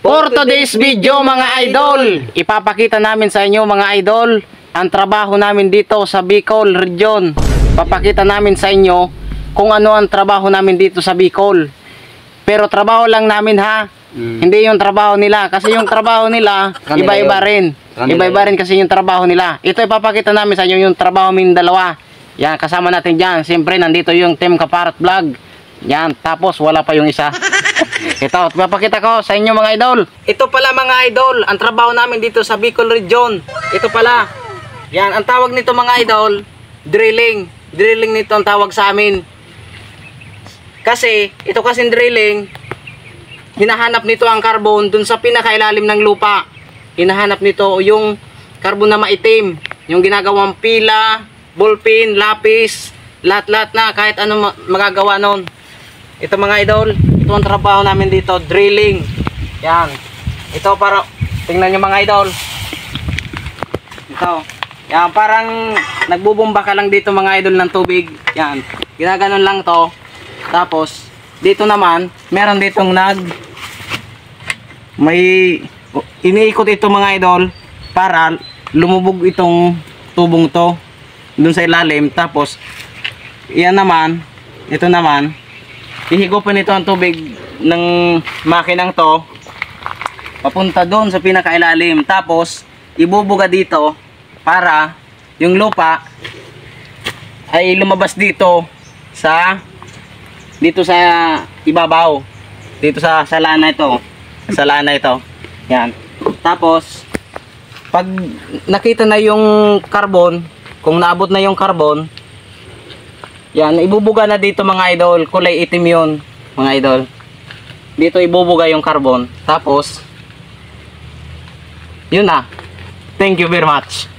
For today's video mga idol, ipapakita namin sa inyo mga idol ang trabaho namin dito sa Bicol Region. Papakita namin sa inyo kung ano ang trabaho namin dito sa Bicol. Pero trabaho lang namin ha, hindi yung trabaho nila. Kasi yung trabaho nila, iba-iba rin. Iba-iba rin kasi yung trabaho nila. Ito ipapakita namin sa inyo yung trabaho namin dalawa. Yan, kasama natin dyan. Siyempre, nandito yung Team Kaparot Vlog. Yan, tapos wala pa yung isa. Ito, papakita ko sa inyo mga idol. Ito pala mga idol, ang trabaho namin dito sa Bicol Region. Ito pala. Yan, ang tawag nito mga idol, drilling. Drilling nito ang tawag sa amin. Kasi, ito kasing drilling, hinahanap nito ang carbon dun sa pinakailalim ng lupa. Hinahanap nito yung carbon na maitim. Yung ginagawang pila, ballpen, lapis, lahat-lahat na, kahit ano magagawa nun. Ito mga idol, ito ang trabaho namin dito, drilling. Yan. Ito para, tingnan nyo mga idol. Ito. Yan, parang nagbubomba ka lang dito mga idol ng tubig. Yan. Ginaganon lang to. Tapos, dito naman, meron ditong may iniikot ito mga idol para lumubog itong tubong to dun sa ilalim. Tapos, yan naman, ito naman, ihigupin ito ang tubig ng makinang to papunta doon sa pinakailalim. Tapos ibubuga dito para yung lupa ay lumabas dito sa ibabaw, dito sa lana ito, yan. Tapos pag nakita na yung carbon, kung naabot na yung carbon, yan, ibubuga na dito mga idol. Kulay itim yun mga idol. Dito ibubuga yung carbon. Tapos yun na. Thank you very much.